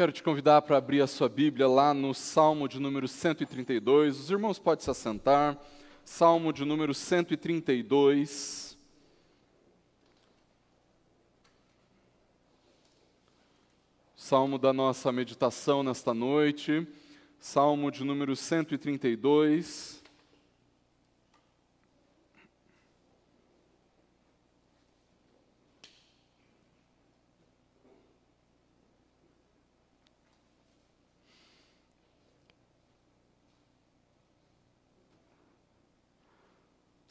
Quero te convidar para abrir a sua Bíblia lá no Salmo de número 132. Os irmãos podem se assentar. Salmo de número 132. Salmo da nossa meditação nesta noite. Salmo de número 132.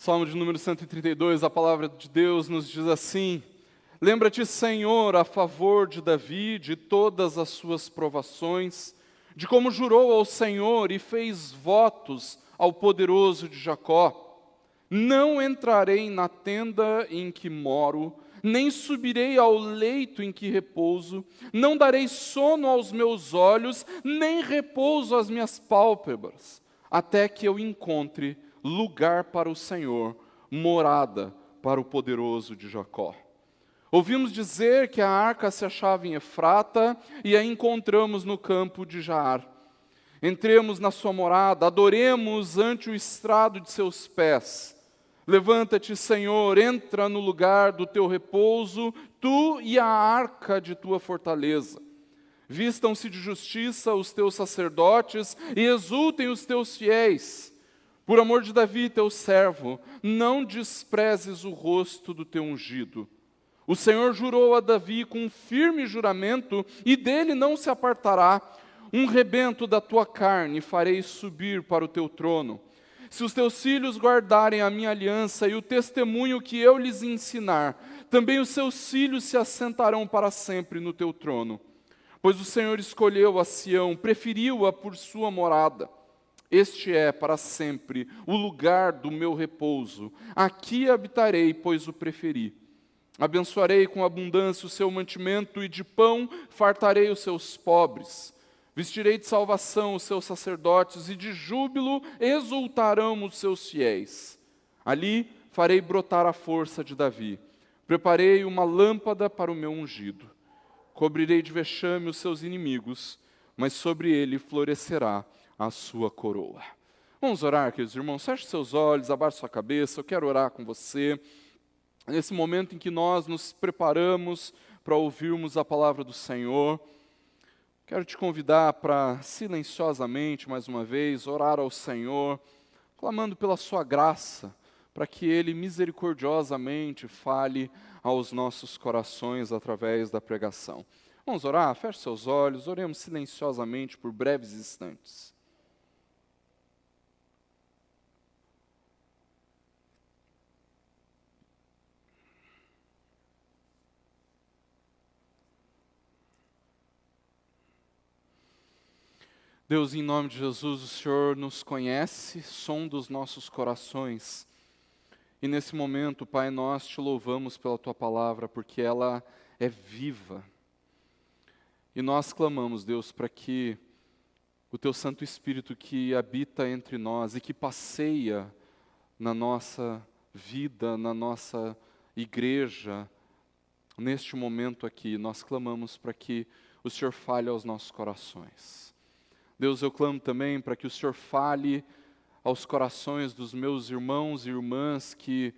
Salmo de número 132, a palavra de Deus nos diz assim: Lembra-te, Senhor, a favor de Davi, de todas as suas provações, de como jurou ao Senhor e fez votos ao poderoso de Jacó. Não entrarei na tenda em que moro, nem subirei ao leito em que repouso, não darei sono aos meus olhos, nem repouso às minhas pálpebras, até que eu encontre lugar para o Senhor, morada para o poderoso de Jacó. Ouvimos dizer que a arca se achava em Efrata e a encontramos no campo de Jaar. Entremos na sua morada, adoremos ante o estrado de seus pés. Levanta-te, Senhor, entra no lugar do teu repouso, tu e a arca de tua fortaleza. Vistam-se de justiça os teus sacerdotes e exultem os teus fiéis. Por amor de Davi, teu servo, não desprezes o rosto do teu ungido. O Senhor jurou a Davi com um firme juramento, e dele não se apartará. Um rebento da tua carne farei subir para o teu trono. Se os teus filhos guardarem a minha aliança e o testemunho que eu lhes ensinar, também os seus filhos se assentarão para sempre no teu trono. Pois o Senhor escolheu a Sião, preferiu-a por sua morada. Este é para sempre o lugar do meu repouso. Aqui habitarei, pois o preferi. Abençoarei com abundância o seu mantimento e de pão fartarei os seus pobres. Vestirei de salvação os seus sacerdotes e de júbilo exultarão os seus fiéis. Ali farei brotar a força de Davi. Preparei uma lâmpada para o meu ungido. Cobrirei de vexame os seus inimigos, mas sobre ele florescerá a sua coroa. Vamos orar, queridos irmãos. Feche seus olhos, abaixe sua cabeça. Eu quero orar com você. Nesse momento em que nós nos preparamos para ouvirmos a palavra do Senhor, quero te convidar para silenciosamente, mais uma vez, orar ao Senhor, clamando pela sua graça, para que Ele misericordiosamente fale aos nossos corações através da pregação. Vamos orar? Feche seus olhos, oremos silenciosamente por breves instantes. Deus, em nome de Jesus, o Senhor nos conhece, sonda os nossos corações. E nesse momento, Pai, nós te louvamos pela Tua palavra, porque ela é viva. E nós clamamos, Deus, para que o Teu Santo Espírito que habita entre nós e que passeia na nossa vida, na nossa igreja, neste momento aqui, nós clamamos para que o Senhor fale aos nossos corações. Deus, eu clamo também para que o Senhor fale aos corações dos meus irmãos e irmãs que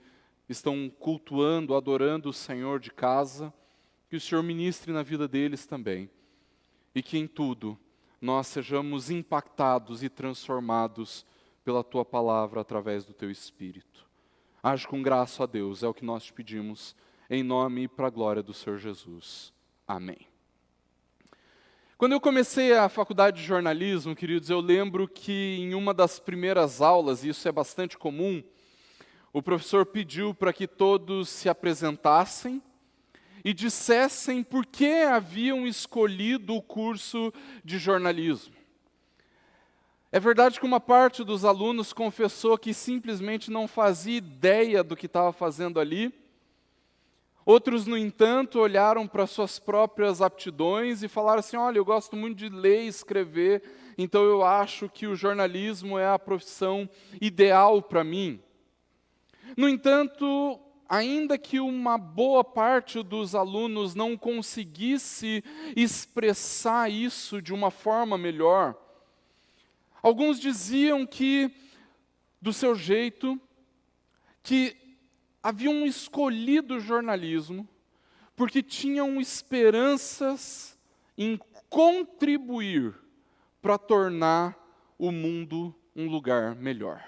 estão cultuando, adorando o Senhor de casa, que o Senhor ministre na vida deles também, e que em tudo nós sejamos impactados e transformados pela Tua palavra através do Teu Espírito. Age com graça, a Deus, é o que nós te pedimos, em nome e para a glória do Senhor Jesus. Amém. Quando eu comecei a faculdade de jornalismo, queridos, eu lembro que em uma das primeiras aulas, e isso é bastante comum, o professor pediu para que todos se apresentassem e dissessem por que haviam escolhido o curso de jornalismo. É verdade que uma parte dos alunos confessou que simplesmente não fazia ideia do que estava fazendo ali. Outros, no entanto, olharam para suas próprias aptidões e falaram assim: olha, eu gosto muito de ler e escrever, então eu acho que o jornalismo é a profissão ideal para mim. No entanto, ainda que uma boa parte dos alunos não conseguisse expressar isso de uma forma melhor, alguns diziam que, do seu jeito, que haviam escolhido o jornalismo porque tinham esperanças em contribuir para tornar o mundo um lugar melhor.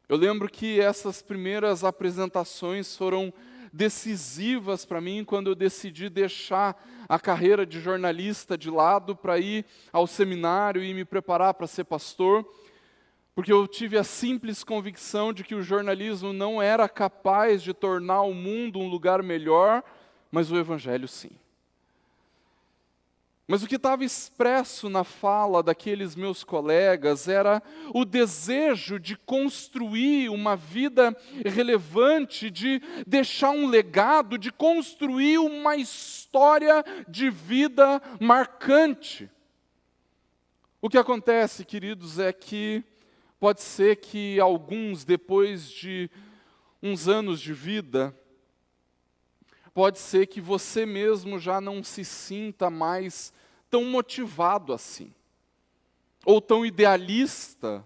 Eu lembro que essas primeiras apresentações foram decisivas para mim quando eu decidi deixar a carreira de jornalista de lado para ir ao seminário e me preparar para ser pastor, porque eu tive a simples convicção de que o jornalismo não era capaz de tornar o mundo um lugar melhor, mas o Evangelho sim. Mas o que estava expresso na fala daqueles meus colegas era o desejo de construir uma vida relevante, de deixar um legado, de construir uma história de vida marcante. O que acontece, queridos, é que pode ser que alguns, depois de uns anos de vida, pode ser que você mesmo já não se sinta mais tão motivado assim, ou tão idealista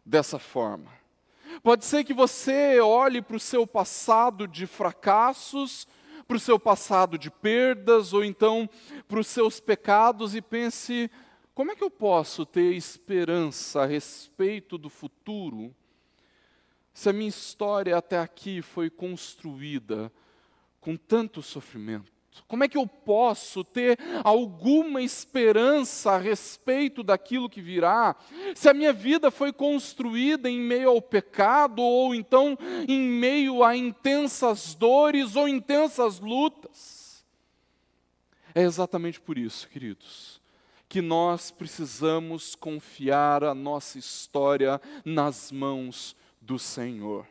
dessa forma. Pode ser que você olhe para o seu passado de fracassos, para o seu passado de perdas, ou então para os seus pecados e pense: como é que eu posso ter esperança a respeito do futuro, se a minha história até aqui foi construída com tanto sofrimento? Como é que eu posso ter alguma esperança a respeito daquilo que virá, se a minha vida foi construída em meio ao pecado, ou então em meio a intensas dores ou intensas lutas? É exatamente por isso, queridos, que nós precisamos confiar a nossa história nas mãos do Senhor.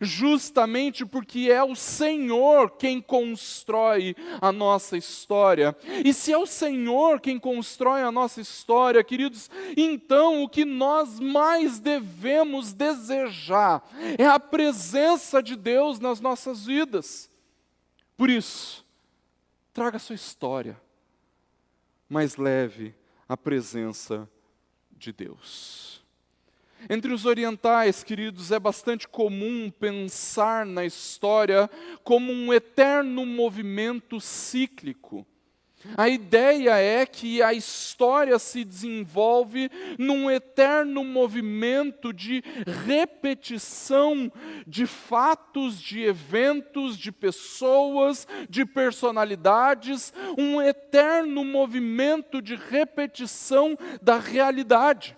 Justamente porque é o Senhor quem constrói a nossa história. E se é o Senhor quem constrói a nossa história, queridos, então o que nós mais devemos desejar é a presença de Deus nas nossas vidas. Por isso, traga a sua história, mas leve a presença de Deus. Entre os orientais, queridos, é bastante comum pensar na história como um eterno movimento cíclico. A ideia é que a história se desenvolve num eterno movimento de repetição de fatos, de eventos, de pessoas, de personalidades, um eterno movimento de repetição da realidade.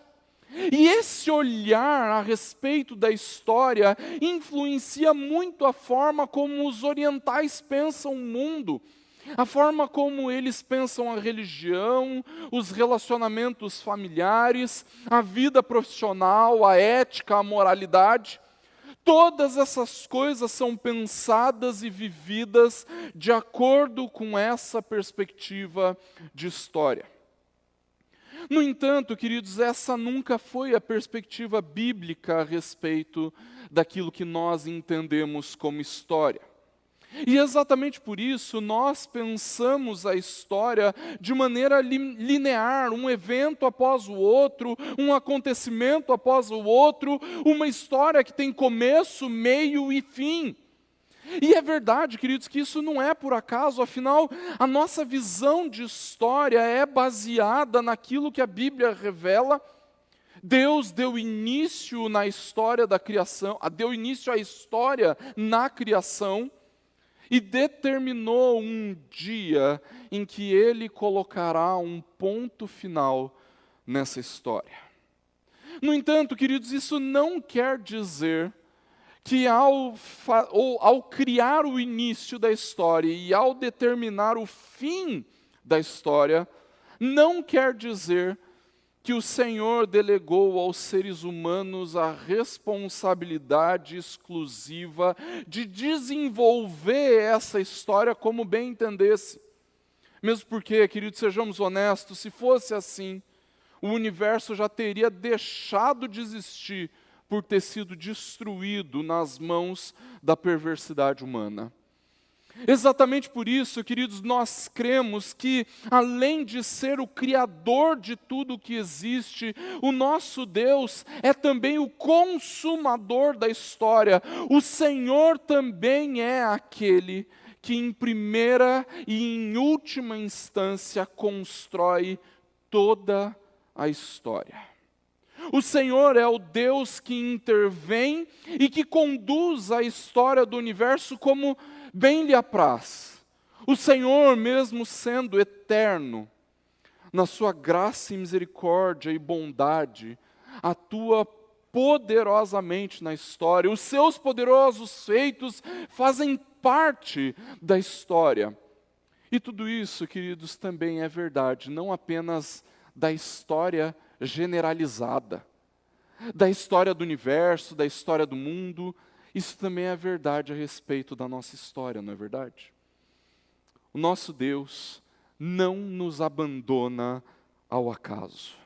E esse olhar a respeito da história influencia muito a forma como os orientais pensam o mundo, a forma como eles pensam a religião, os relacionamentos familiares, a vida profissional, a ética, a moralidade. Todas essas coisas são pensadas e vividas de acordo com essa perspectiva de história. No entanto, queridos, essa nunca foi a perspectiva bíblica a respeito daquilo que nós entendemos como história. E exatamente por isso nós pensamos a história de maneira linear, um evento após o outro, um acontecimento após o outro, uma história que tem começo, meio e fim. E é verdade, queridos, que isso não é por acaso, afinal, a nossa visão de história é baseada naquilo que a Bíblia revela. Deus deu início na história da criação, deu início à história na criação, e determinou um dia em que Ele colocará um ponto final nessa história. No entanto, queridos, isso não quer dizer que ao criar o início da história e ao determinar o fim da história, não quer dizer que o Senhor delegou aos seres humanos a responsabilidade exclusiva de desenvolver essa história como bem entendesse. Mesmo porque, queridos, sejamos honestos, se fosse assim, o universo já teria deixado de existir por ter sido destruído nas mãos da perversidade humana. Exatamente por isso, queridos, nós cremos que, além de ser o Criador de tudo o que existe, o nosso Deus é também o consumador da história. O Senhor também é aquele que, em primeira e em última instância, constrói toda a história. O Senhor é o Deus que intervém e que conduz a história do universo como bem lhe apraz. O Senhor, mesmo sendo eterno, na sua graça e misericórdia e bondade, atua poderosamente na história. Os seus poderosos feitos fazem parte da história. E tudo isso, queridos, também é verdade, não apenas da história generalizada, da história do universo, da história do mundo. Isso também é verdade a respeito da nossa história, não é verdade? O nosso Deus não nos abandona ao acaso.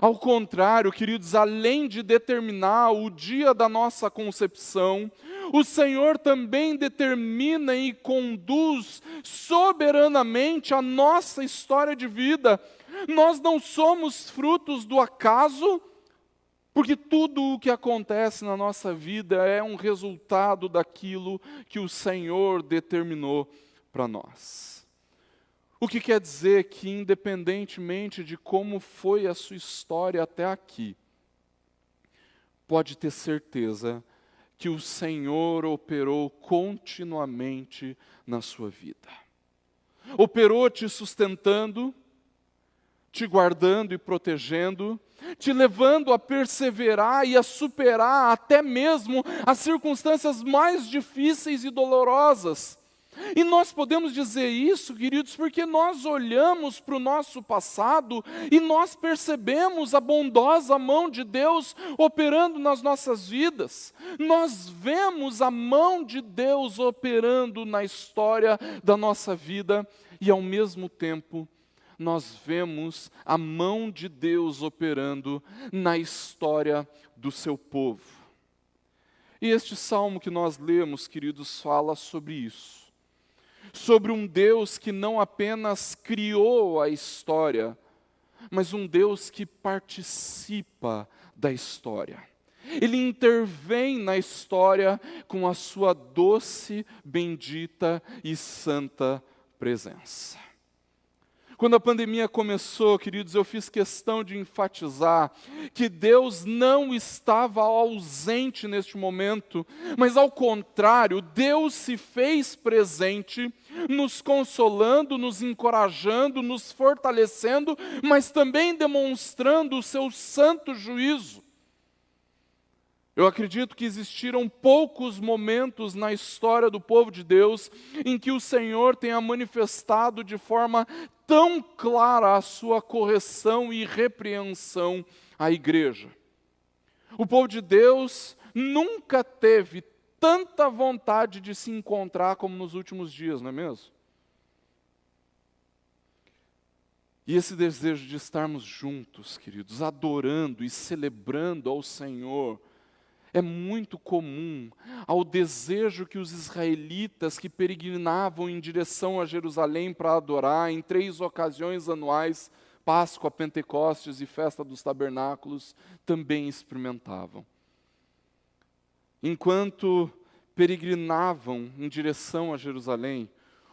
Ao contrário, queridos, além de determinar o dia da nossa concepção, o Senhor também determina e conduz soberanamente a nossa história de vida. Nós não somos frutos do acaso, porque tudo o que acontece na nossa vida é um resultado daquilo que o Senhor determinou para nós. O que quer dizer que, independentemente de como foi a sua história até aqui, pode ter certeza que o Senhor operou continuamente na sua vida. Operou te sustentando, te guardando e protegendo, te levando a perseverar e a superar até mesmo as circunstâncias mais difíceis e dolorosas. E nós podemos dizer isso, queridos, porque nós olhamos para o nosso passado e nós percebemos a bondosa mão de Deus operando nas nossas vidas. Nós vemos a mão de Deus operando na história da nossa vida e, ao mesmo tempo, nós vemos a mão de Deus operando na história do seu povo. E este salmo que nós lemos, queridos, fala sobre isso. Sobre um Deus que não apenas criou a história, mas um Deus que participa da história. Ele intervém na história com a sua doce, bendita e santa presença. Quando a pandemia começou, queridos, eu fiz questão de enfatizar que Deus não estava ausente neste momento, mas ao contrário, Deus se fez presente, nos consolando, nos encorajando, nos fortalecendo, mas também demonstrando o seu santo juízo. Eu acredito que existiram poucos momentos na história do povo de Deus em que o Senhor tenha manifestado de forma tão clara a sua correção e repreensão à igreja. O povo de Deus nunca teve tanta vontade de se encontrar como nos últimos dias, não é mesmo? E esse desejo de estarmos juntos, queridos, adorando e celebrando ao Senhor, é muito comum ao desejo que os israelitas que peregrinavam em direção a Jerusalém para adorar em 3 ocasiões anuais, Páscoa, Pentecostes e Festa dos Tabernáculos, também experimentavam. Enquanto peregrinavam em direção a Jerusalém,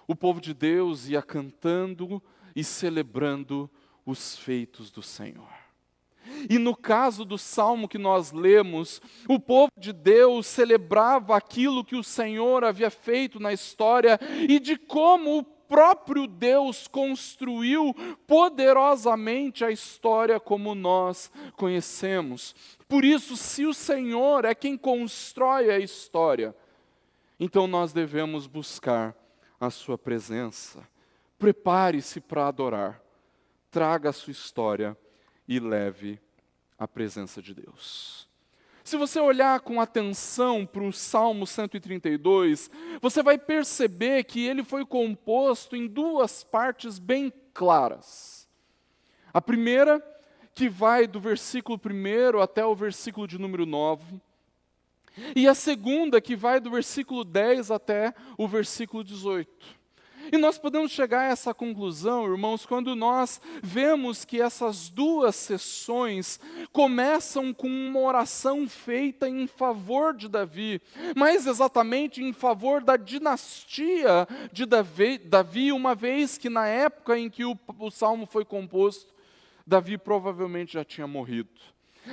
o povo de Deus ia cantando e celebrando os feitos do Senhor. E no caso do salmo que nós lemos, o povo de Deus celebrava aquilo que o Senhor havia feito na história e de como o próprio Deus construiu poderosamente a história como nós conhecemos. Por isso, se o Senhor é quem constrói a história, então nós devemos buscar a sua presença. Prepare-se para adorar, traga a sua história e leve a presença de Deus. Se você olhar com atenção para o Salmo 132, você vai perceber que ele foi composto em 2 partes bem claras. A primeira, que vai do versículo 1 até o versículo de número 9. E a segunda, que vai do versículo 10 até o versículo 18. E nós podemos chegar a essa conclusão, irmãos, quando nós vemos que essas duas sessões começam com uma oração feita em favor de Davi, mais exatamente em favor da dinastia de Davi, uma vez que na época em que o salmo foi composto, Davi provavelmente já tinha morrido.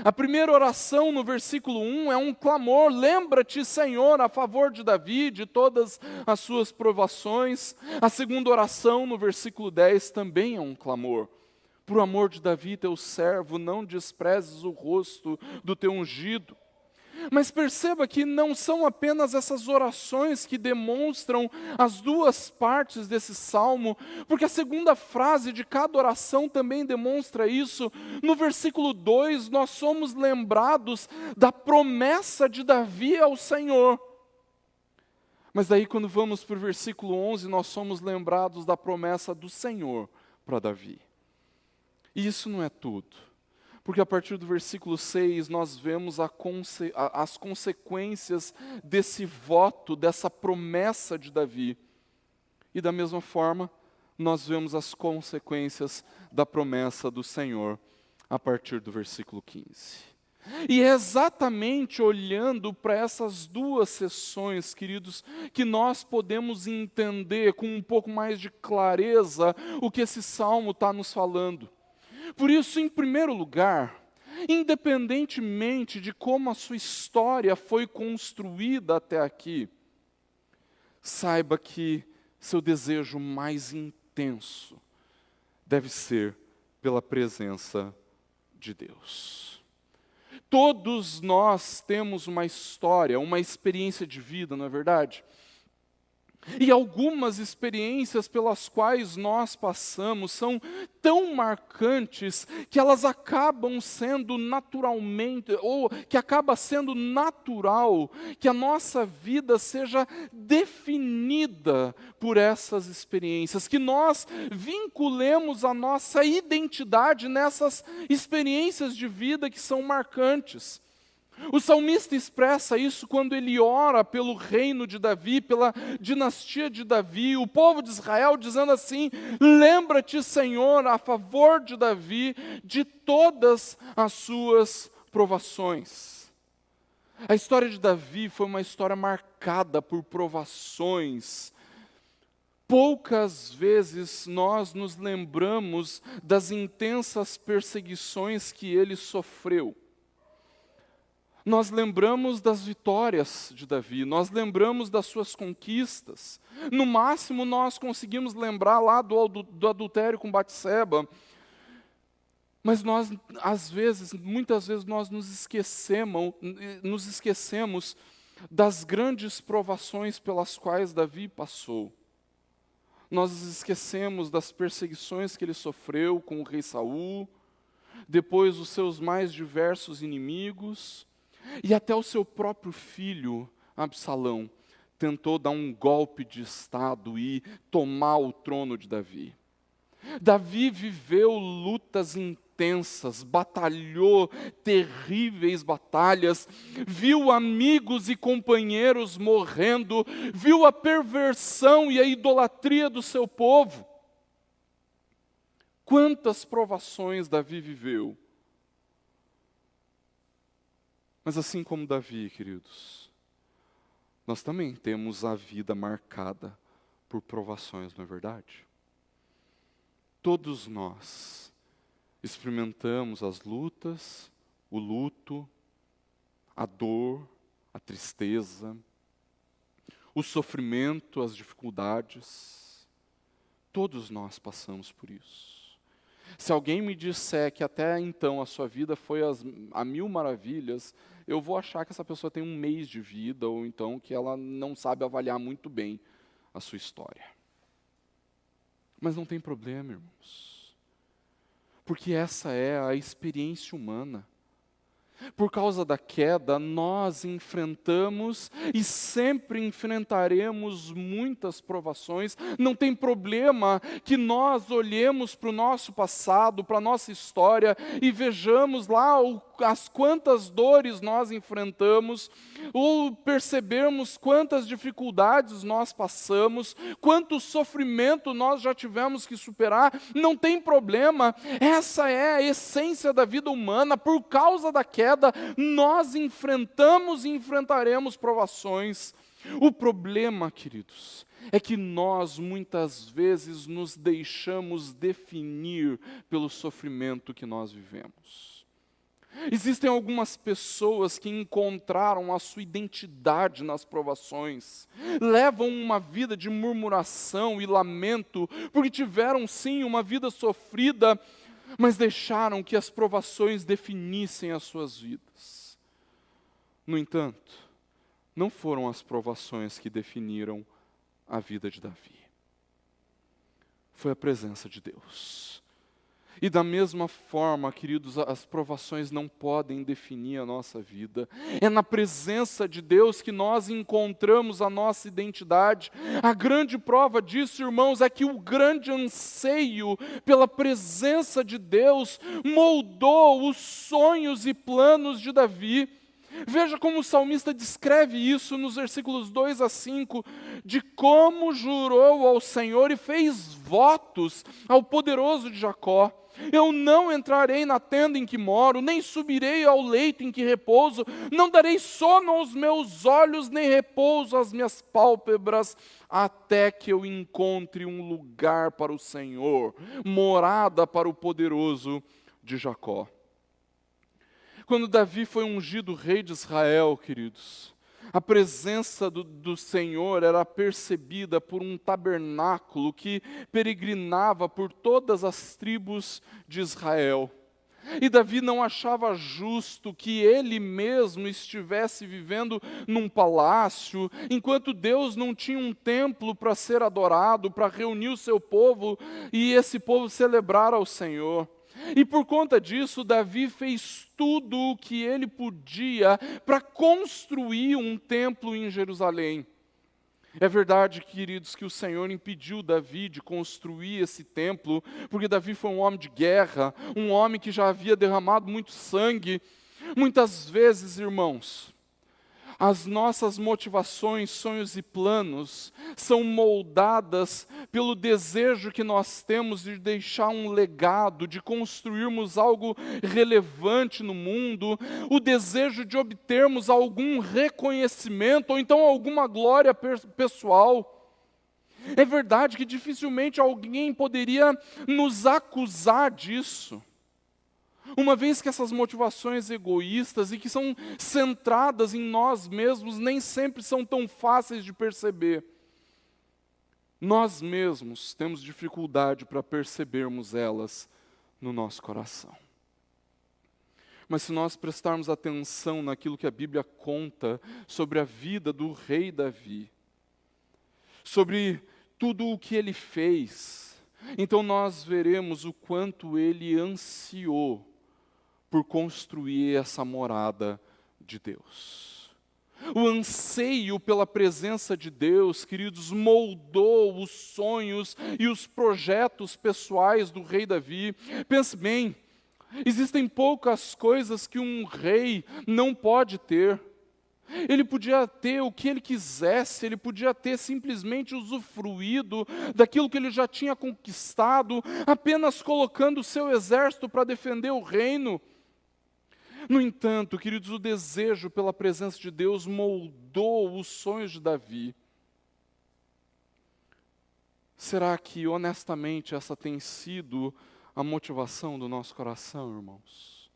A primeira oração no versículo 1 é um clamor: lembra-te, Senhor, a favor de Davi, de todas as suas provações. A segunda oração no versículo 10 também é um clamor: por amor de Davi, teu servo, não desprezes o rosto do teu ungido. Mas perceba que não são apenas essas orações que demonstram as duas partes desse salmo, porque a segunda frase de cada oração também demonstra isso. No versículo 2, nós somos lembrados da promessa de Davi ao Senhor. Mas daí, quando vamos para o versículo 11, nós somos lembrados da promessa do Senhor para Davi. E isso não é tudo. Porque a partir do versículo 6 nós vemos as consequências desse voto, dessa promessa de Davi. E da mesma forma, nós vemos as consequências da promessa do Senhor a partir do versículo 15. E é exatamente olhando para essas duas sessões, queridos, que nós podemos entender com um pouco mais de clareza o que esse salmo está nos falando. Por isso, em primeiro lugar, independentemente de como a sua história foi construída até aqui, saiba que seu desejo mais intenso deve ser pela presença de Deus. Todos nós temos uma história, uma experiência de vida, não é verdade? E algumas experiências pelas quais nós passamos são tão marcantes que elas acabam sendo naturalmente, ou que acaba sendo natural que a nossa vida seja definida por essas experiências, que nós vinculemos a nossa identidade nessas experiências de vida que são marcantes. O salmista expressa isso quando ele ora pelo reino de Davi, pela dinastia de Davi, o povo de Israel, dizendo assim: lembra-te, Senhor, a favor de Davi, de todas as suas provações. A história de Davi foi uma história marcada por provações. Poucas vezes nós nos lembramos das intensas perseguições que ele sofreu. Nós lembramos das vitórias de Davi, nós lembramos das suas conquistas. No máximo, nós conseguimos lembrar lá do adultério com Batseba. Mas nós, muitas vezes, nós nos esquecemos das grandes provações pelas quais Davi passou. Nós nos esquecemos das perseguições que ele sofreu com o rei Saul, depois os seus mais diversos inimigos, e até o seu próprio filho, Absalão, tentou dar um golpe de estado e tomar o trono de Davi. Davi viveu lutas intensas, batalhou terríveis batalhas, viu amigos e companheiros morrendo, viu a perversão e a idolatria do seu povo. Quantas provações Davi viveu. Mas assim como Davi, queridos, nós também temos a vida marcada por provações, não é verdade? Todos nós experimentamos as lutas, o luto, a dor, a tristeza, o sofrimento, as dificuldades. Todos nós passamos por isso. Se alguém me disser que até então a sua vida foi a mil maravilhas, eu vou achar que essa pessoa tem um mês de vida, ou então que ela não sabe avaliar muito bem a sua história. Mas não tem problema, irmãos, porque essa é a experiência humana. Por causa da queda, nós enfrentamos e sempre enfrentaremos muitas provações. Não tem problema que nós olhemos para o nosso passado, para a nossa história e vejamos lá as quantas dores nós enfrentamos, ou percebermos quantas dificuldades nós passamos, quanto sofrimento nós já tivemos que superar. Não tem problema, essa é a essência da vida humana. Por causa da queda, nós enfrentamos e enfrentaremos provações. O problema, queridos, é que nós muitas vezes nos deixamos definir pelo sofrimento que nós vivemos. Existem algumas pessoas que encontraram a sua identidade nas provações, levam uma vida de murmuração e lamento, porque tiveram sim uma vida sofrida, mas deixaram que as provações definissem as suas vidas. No entanto, não foram as provações que definiram a vida de Davi. Foi a presença de Deus. E da mesma forma, queridos, as provações não podem definir a nossa vida. É na presença de Deus que nós encontramos a nossa identidade. A grande prova disso, irmãos, é que o grande anseio pela presença de Deus moldou os sonhos e planos de Davi. Veja como o salmista descreve isso nos versículos 2 a 5, de como jurou ao Senhor e fez votos ao poderoso de Jacó. Eu não entrarei na tenda em que moro, nem subirei ao leito em que repouso, não darei sono aos meus olhos, nem repouso às minhas pálpebras, até que eu encontre um lugar para o Senhor, morada para o poderoso de Jacó. Quando Davi foi ungido rei de Israel, queridos, a presença do Senhor era percebida por um tabernáculo que peregrinava por todas as tribos de Israel. E Davi não achava justo que ele mesmo estivesse vivendo num palácio, enquanto Deus não tinha um templo para ser adorado, para reunir o seu povo e esse povo celebrar ao Senhor. E por conta disso, Davi fez tudo o que ele podia para construir um templo em Jerusalém. É verdade, queridos, que o Senhor impediu Davi de construir esse templo, porque Davi foi um homem de guerra, um homem que já havia derramado muito sangue. Muitas vezes, irmãos, as nossas motivações, sonhos e planos são moldadas pelo desejo que nós temos de deixar um legado, de construirmos algo relevante no mundo, o desejo de obtermos algum reconhecimento ou então alguma glória pessoal. É verdade que dificilmente alguém poderia nos acusar disso, uma vez que essas motivações egoístas e que são centradas em nós mesmos nem sempre são tão fáceis de perceber. Nós mesmos temos dificuldade para percebermos elas no nosso coração. Mas se nós prestarmos atenção naquilo que a Bíblia conta sobre a vida do rei Davi, sobre tudo o que ele fez, então nós veremos o quanto ele ansiou por construir essa morada de Deus. O anseio pela presença de Deus, queridos, moldou os sonhos e os projetos pessoais do rei Davi. Pense bem, existem poucas coisas que um rei não pode ter. Ele podia ter o que ele quisesse, ele podia ter simplesmente usufruído daquilo que ele já tinha conquistado, apenas colocando o seu exército para defender o reino. No entanto, queridos, o desejo pela presença de Deus moldou os sonhos de Davi. Será que, honestamente, essa tem sido a motivação do nosso coração, irmãos?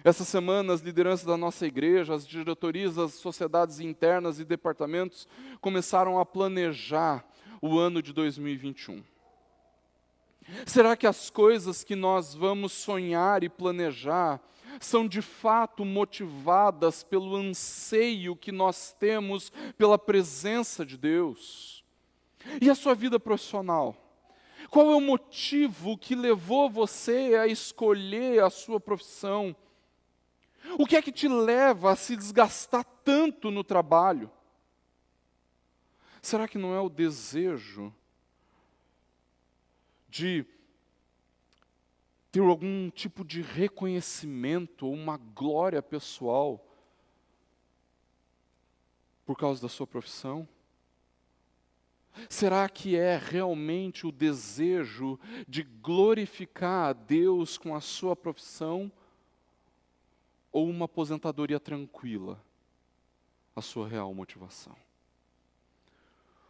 Essa semana, as lideranças da nossa igreja, as diretorias das sociedades internas e departamentos começaram a planejar o ano de 2021. Será que as coisas que nós vamos sonhar e planejar são de fato motivadas pelo anseio que nós temos pela presença de Deus? E a sua vida profissional? Qual é o motivo que levou você a escolher a sua profissão? O que é que te leva a se desgastar tanto no trabalho? Será que não é o desejo de ter algum tipo de reconhecimento ou uma glória pessoal por causa da sua profissão? Será que é realmente o desejo de glorificar a Deus com a sua profissão? Ou uma aposentadoria tranquila a sua real motivação?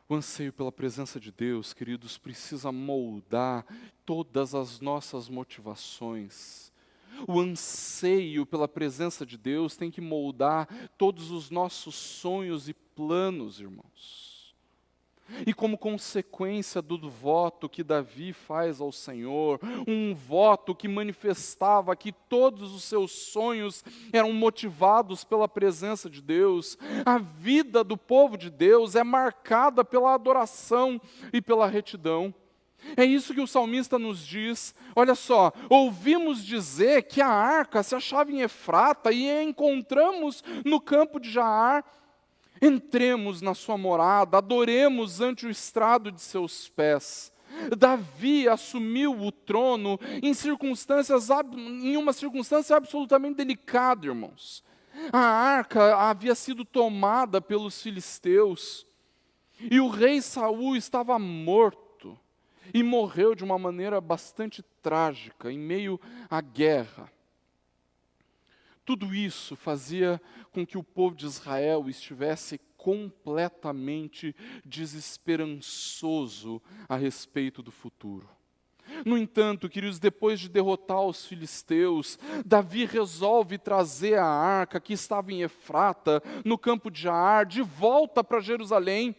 O anseio pela presença de Deus, queridos, precisa moldar todas as nossas motivações. O anseio pela presença de Deus tem que moldar todos os nossos sonhos e planos, irmãos. E como consequência do voto que Davi faz ao Senhor, um voto que manifestava que todos os seus sonhos eram motivados pela presença de Deus, a vida do povo de Deus é marcada pela adoração e pela retidão. É isso que o salmista nos diz. Olha só, ouvimos dizer que a arca se achava em Efrata e a encontramos no campo de Jaar. Entremos na sua morada, adoremos ante o estrado de seus pés. Davi assumiu o trono em uma circunstância absolutamente delicada, irmãos. A arca havia sido tomada pelos filisteus e o rei Saul estava morto e morreu de uma maneira bastante trágica, em meio à guerra. Tudo isso fazia com que o povo de Israel estivesse completamente desesperançoso a respeito do futuro. No entanto, queridos, depois de derrotar os filisteus, Davi resolve trazer a arca que estava em Efrata, no campo de Jaar, de volta para Jerusalém.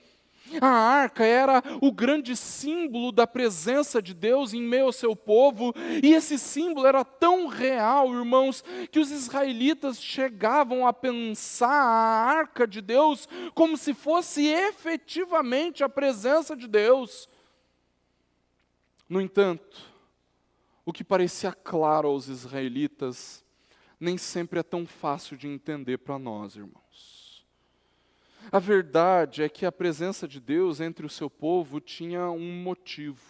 A arca era o grande símbolo da presença de Deus em meio ao seu povo, e esse símbolo era tão real, irmãos, que os israelitas chegavam a pensar a arca de Deus como se fosse efetivamente a presença de Deus. No entanto, o que parecia claro aos israelitas nem sempre é tão fácil de entender para nós, irmãos. A verdade é que a presença de Deus entre o seu povo tinha um motivo.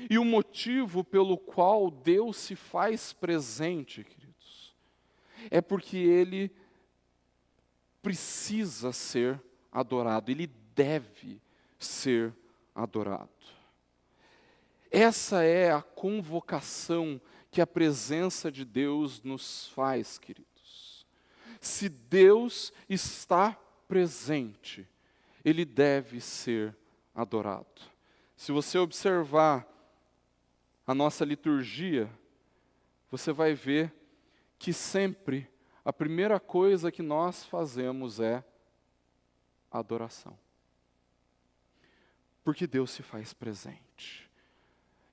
E o motivo pelo qual Deus se faz presente, queridos, é porque Ele precisa ser adorado, Ele deve ser adorado. Essa é a convocação que a presença de Deus nos faz, queridos. Se Deus está presente, Ele deve ser adorado. Se você observar a nossa liturgia, você vai ver que sempre a primeira coisa que nós fazemos é adoração. Porque Deus se faz presente.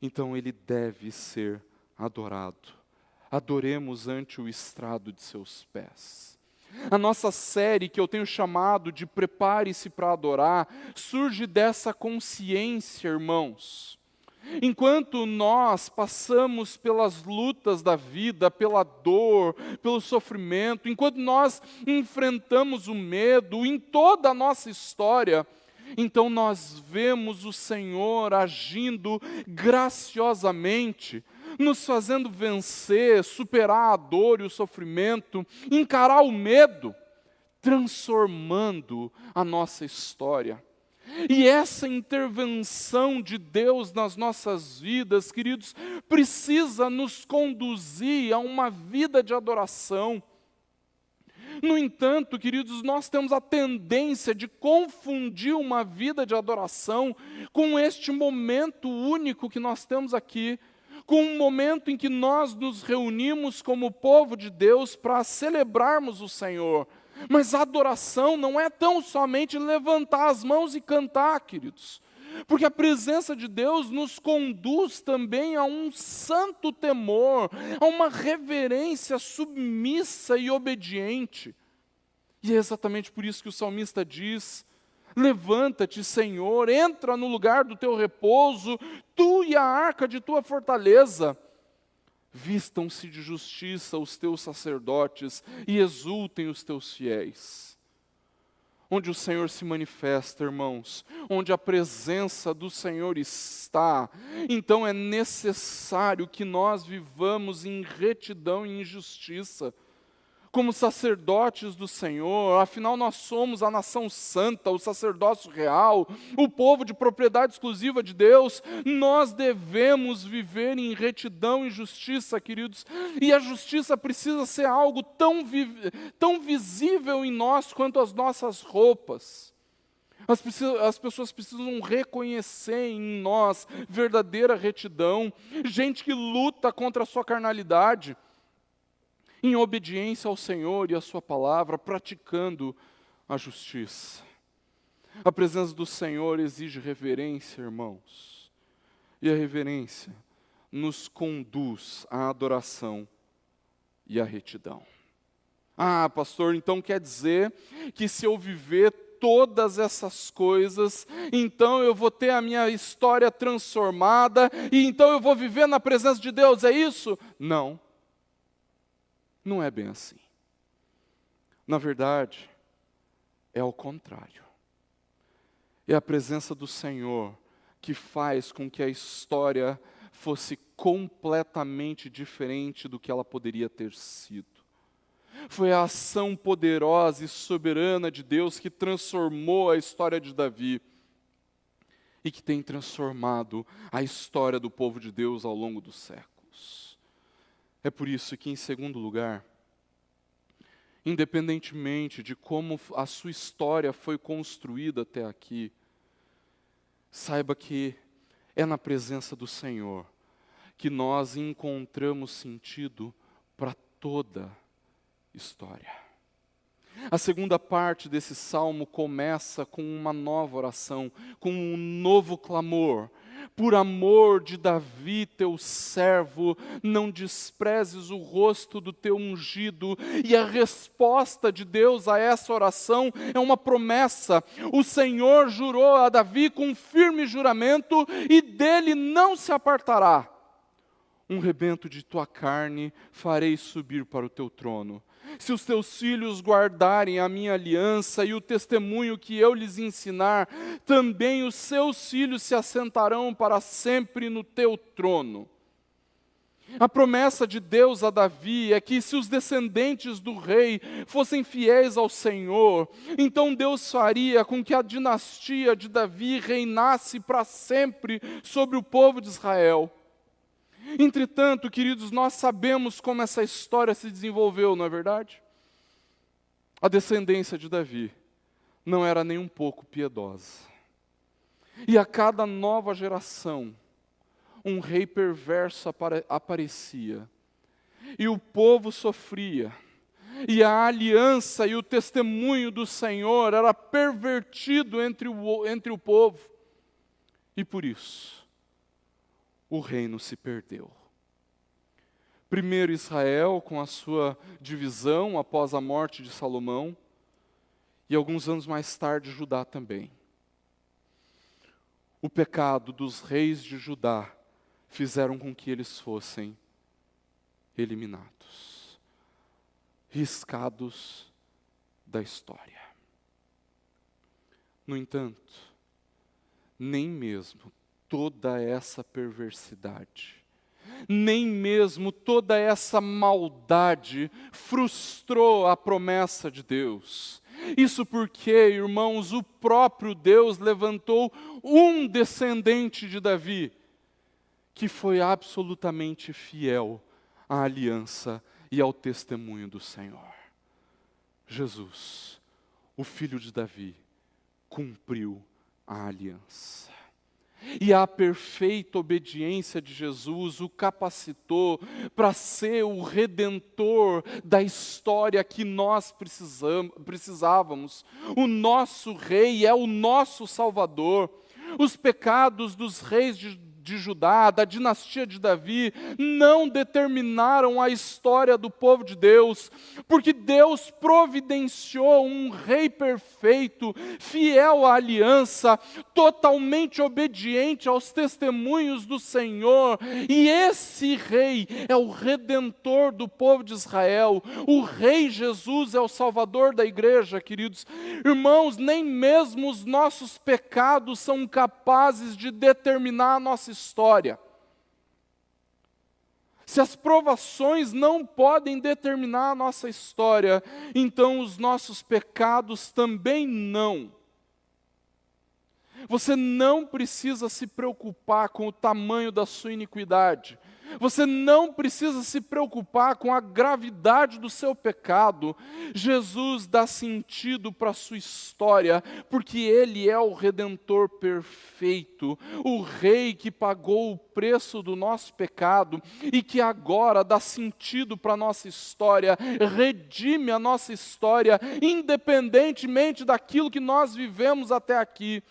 Então Ele deve ser adorado. Adoremos ante o estrado de seus pés. A nossa série, que eu tenho chamado de Prepare-se para Adorar, surge dessa consciência, irmãos. Enquanto nós passamos pelas lutas da vida, pela dor, pelo sofrimento, enquanto nós enfrentamos o medo em toda a nossa história, então nós vemos o Senhor agindo graciosamente, nos fazendo vencer, superar a dor e o sofrimento, encarar o medo, transformando a nossa história. E essa intervenção de Deus nas nossas vidas, queridos, precisa nos conduzir a uma vida de adoração. No entanto, queridos, nós temos a tendência de confundir uma vida de adoração com este momento único que nós temos aqui, com um momento em que nós nos reunimos como povo de Deus para celebrarmos o Senhor. Mas a adoração não é tão somente levantar as mãos e cantar, queridos. Porque a presença de Deus nos conduz também a um santo temor, a uma reverência submissa e obediente. E é exatamente por isso que o salmista diz: levanta-te, Senhor, entra no lugar do teu repouso, tu e a arca de tua fortaleza. Vistam-se de justiça os teus sacerdotes e exultem os teus fiéis. Onde o Senhor se manifesta, irmãos, onde a presença do Senhor está, então é necessário que nós vivamos em retidão e em justiça. Como sacerdotes do Senhor, afinal nós somos a nação santa, o sacerdócio real, o povo de propriedade exclusiva de Deus, nós devemos viver em retidão e justiça, queridos, e a justiça precisa ser algo tão visível em nós quanto as nossas roupas. As pessoas precisam reconhecer em nós verdadeira retidão, gente que luta contra a sua carnalidade, em obediência ao Senhor e à sua palavra, praticando a justiça. A presença do Senhor exige reverência, irmãos. E a reverência nos conduz à adoração e à retidão. Ah, pastor, então quer dizer que se eu viver todas essas coisas, então eu vou ter a minha história transformada, e então eu vou viver na presença de Deus, é isso? Não. Não é bem assim. Na verdade, é ao contrário. É a presença do Senhor que faz com que a história fosse completamente diferente do que ela poderia ter sido. Foi a ação poderosa e soberana de Deus que transformou a história de Davi e que tem transformado a história do povo de Deus ao longo dos séculos. É por isso que, em segundo lugar, independentemente de como a sua história foi construída até aqui, saiba que é na presença do Senhor que nós encontramos sentido para toda história. A segunda parte desse salmo começa com uma nova oração, com um novo clamor. Por amor de Davi, teu servo, não desprezes o rosto do teu ungido. E a resposta de Deus a essa oração é uma promessa. O Senhor jurou a Davi com um firme juramento, e dele não se apartará. Um rebento de tua carne farei subir para o teu trono. Se os teus filhos guardarem a minha aliança e o testemunho que eu lhes ensinar, também os seus filhos se assentarão para sempre no teu trono. A promessa de Deus a Davi é que se os descendentes do rei fossem fiéis ao Senhor, então Deus faria com que a dinastia de Davi reinasse para sempre sobre o povo de Israel. Entretanto, queridos, nós sabemos como essa história se desenvolveu, não é verdade? A descendência de Davi não era nem um pouco piedosa. E a cada nova geração, um rei perverso aparecia. E o povo sofria. E a aliança e o testemunho do Senhor era pervertido entre o povo. E por isso, o reino se perdeu. Primeiro Israel, com a sua divisão após a morte de Salomão, e alguns anos mais tarde Judá também. O pecado dos reis de Judá fizeram com que eles fossem eliminados, riscados da história. No entanto, nem mesmo toda essa perversidade, nem mesmo toda essa maldade frustrou a promessa de Deus. Isso porque, irmãos, o próprio Deus levantou um descendente de Davi, que foi absolutamente fiel à aliança e ao testemunho do Senhor. Jesus, o filho de Davi, cumpriu a aliança. E a perfeita obediência de Jesus o capacitou para ser o redentor da história que nós precisávamos. O nosso rei é o nosso Salvador. Os pecados dos reis de Judá, da dinastia de Davi, não determinaram a história do povo de Deus, porque Deus providenciou um rei perfeito, fiel à aliança, totalmente obediente aos testemunhos do Senhor, e esse rei é o redentor do povo de Israel. O rei Jesus é o salvador da igreja, queridos. Irmãos, nem mesmo os nossos pecados são capazes de determinar a nossa história. Se as provações não podem determinar a nossa história, então os nossos pecados também não. Você não precisa se preocupar com o tamanho da sua iniquidade. Você não precisa se preocupar com a gravidade do seu pecado. Jesus dá sentido para a sua história, porque Ele é o Redentor perfeito, o Rei que pagou o preço do nosso pecado e que agora dá sentido para a nossa história, redime a nossa história, independentemente daquilo que nós vivemos até aqui.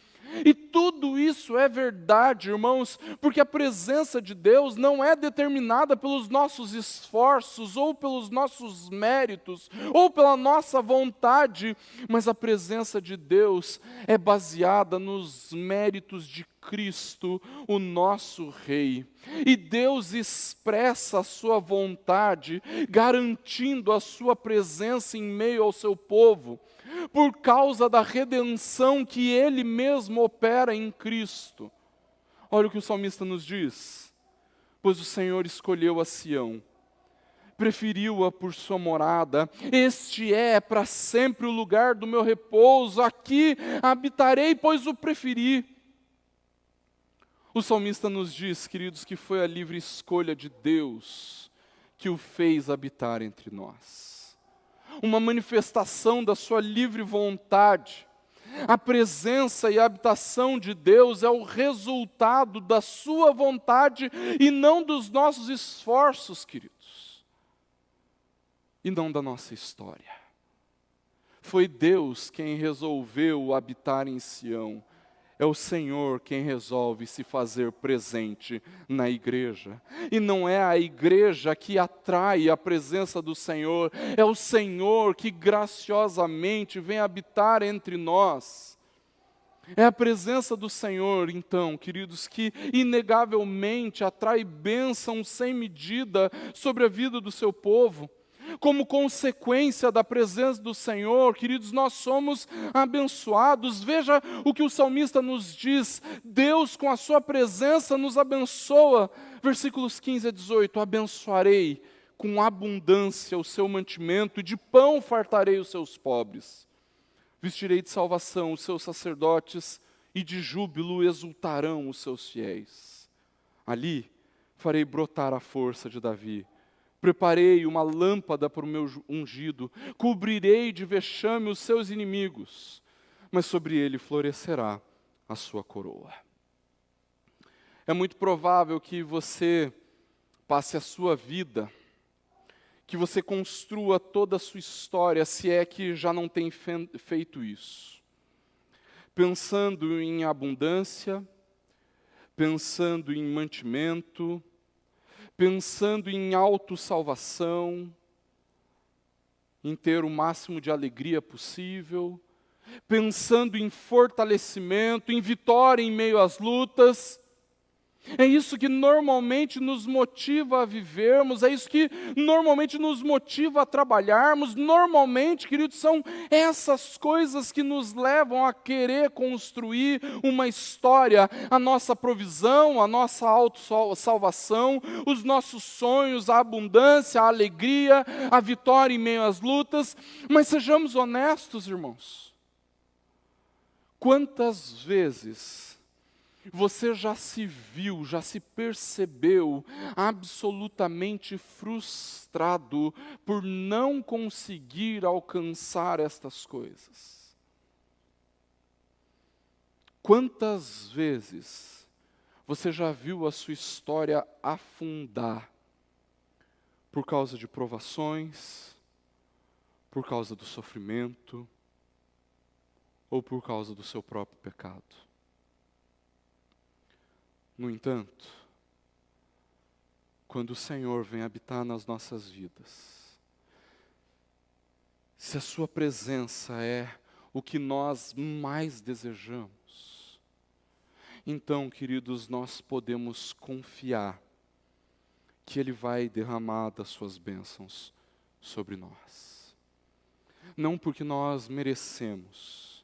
E tudo isso é verdade, irmãos, porque a presença de Deus não é determinada pelos nossos esforços, ou pelos nossos méritos, ou pela nossa vontade, mas a presença de Deus é baseada nos méritos de Cristo, o nosso Rei. E Deus expressa a sua vontade, garantindo a sua presença em meio ao seu povo, por causa da redenção que Ele mesmo opera em Cristo. Olha o que o salmista nos diz: pois o Senhor escolheu a Sião, preferiu-a por sua morada, este é para sempre o lugar do meu repouso, aqui habitarei, pois o preferi. O salmista nos diz, queridos, que foi a livre escolha de Deus que o fez habitar entre nós. Uma manifestação da sua livre vontade. A presença e a habitação de Deus é o resultado da sua vontade e não dos nossos esforços, queridos. E não da nossa história. Foi Deus quem resolveu habitar em Sião. É o Senhor quem resolve se fazer presente na igreja. E não é a igreja que atrai a presença do Senhor, é o Senhor que graciosamente vem habitar entre nós. É a presença do Senhor, então, queridos, que inegavelmente atrai bênção sem medida sobre a vida do seu povo. Como consequência da presença do Senhor, queridos, nós somos abençoados. Veja o que o salmista nos diz: Deus com a sua presença nos abençoa. Versículos 15 a 18, abençoarei com abundância o seu mantimento e de pão fartarei os seus pobres. Vestirei de salvação os seus sacerdotes e de júbilo exultarão os seus fiéis. Ali farei brotar a força de Davi. Preparei uma lâmpada para o meu ungido, cobrirei de vexame os seus inimigos, mas sobre ele florescerá a sua coroa. É muito provável que você passe a sua vida, que você construa toda a sua história, se é que já não tem feito isso, pensando em abundância, pensando em mantimento, pensando em autossalvação, em ter o máximo de alegria possível, pensando em fortalecimento, em vitória em meio às lutas. É isso que normalmente nos motiva a vivermos, é isso que normalmente nos motiva a trabalharmos. Normalmente, queridos, são essas coisas que nos levam a querer construir uma história, a nossa provisão, a nossa autossalvação, os nossos sonhos, a abundância, a alegria, a vitória em meio às lutas. Mas sejamos honestos, irmãos. Quantas vezes você já se viu, já se percebeu absolutamente frustrado por não conseguir alcançar estas coisas? Quantas vezes você já viu a sua história afundar por causa de provações, por causa do sofrimento ou por causa do seu próprio pecado? No entanto, quando o Senhor vem habitar nas nossas vidas, se a sua presença é o que nós mais desejamos, então, queridos, nós podemos confiar que Ele vai derramar das suas bênçãos sobre nós. Não porque nós merecemos,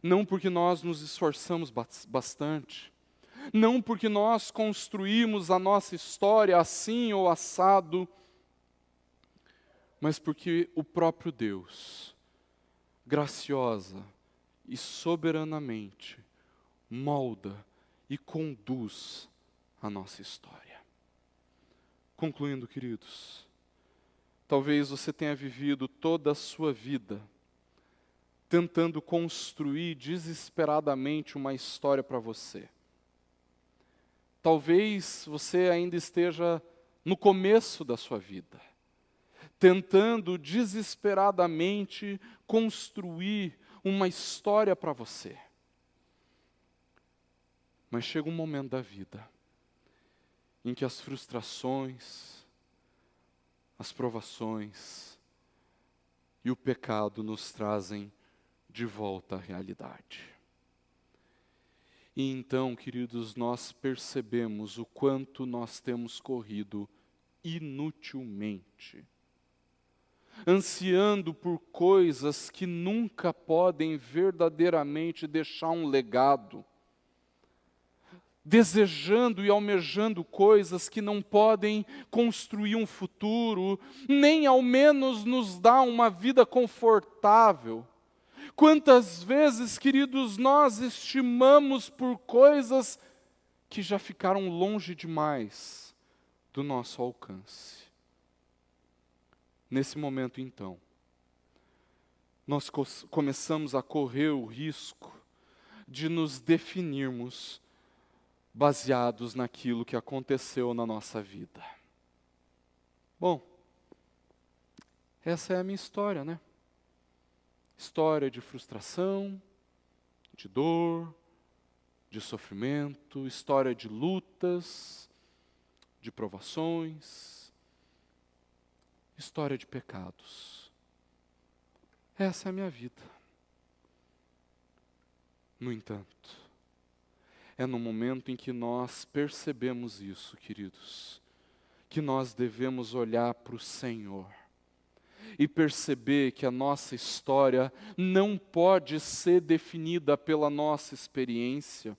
não porque nós nos esforçamos bastante, não porque nós construímos a nossa história assim ou assado, mas porque o próprio Deus, graciosa e soberanamente, molda e conduz a nossa história. Concluindo, queridos, talvez você tenha vivido toda a sua vida tentando construir desesperadamente uma história para você. Talvez você ainda esteja no começo da sua vida, tentando desesperadamente construir uma história para você. Mas chega um momento da vida em que as frustrações, as provações e o pecado nos trazem de volta à realidade. E então, queridos, nós percebemos o quanto nós temos corrido inutilmente, ansiando por coisas que nunca podem verdadeiramente deixar um legado, desejando e almejando coisas que não podem construir um futuro, nem ao menos nos dar uma vida confortável. Quantas vezes, queridos, nós estimamos por coisas que já ficaram longe demais do nosso alcance. Nesse momento, então, nós começamos a correr o risco de nos definirmos baseados naquilo que aconteceu na nossa vida. Bom, essa é a minha história, né? História de frustração, de dor, de sofrimento, história de lutas, de provações, história de pecados. Essa é a minha vida. No entanto, é no momento em que nós percebemos isso, queridos, que nós devemos olhar para o Senhor e perceber que a nossa história não pode ser definida pela nossa experiência.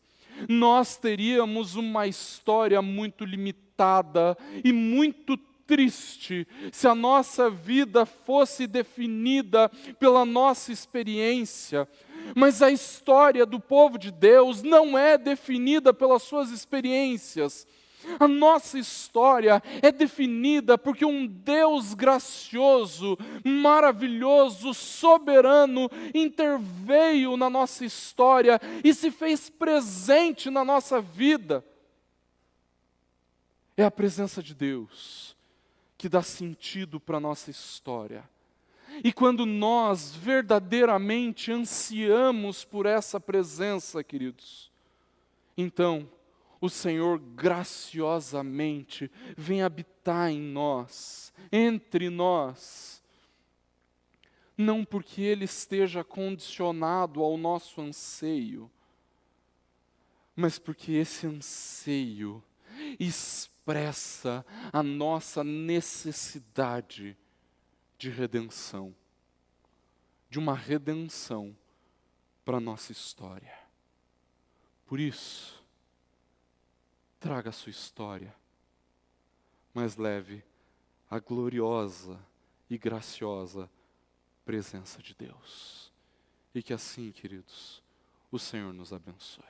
Nós teríamos uma história muito limitada e muito triste se a nossa vida fosse definida pela nossa experiência. Mas a história do povo de Deus não é definida pelas suas experiências. A nossa história é definida porque um Deus gracioso, maravilhoso, soberano, interveio na nossa história e se fez presente na nossa vida. É a presença de Deus que dá sentido para a nossa história. E quando nós verdadeiramente ansiamos por essa presença, queridos, então o Senhor graciosamente vem habitar em nós, entre nós, não porque Ele esteja condicionado ao nosso anseio, mas porque esse anseio expressa a nossa necessidade de redenção, de uma redenção para a nossa história. Por isso, traga a sua história, mas leve a gloriosa e graciosa presença de Deus. E que assim, queridos, o Senhor nos abençoe.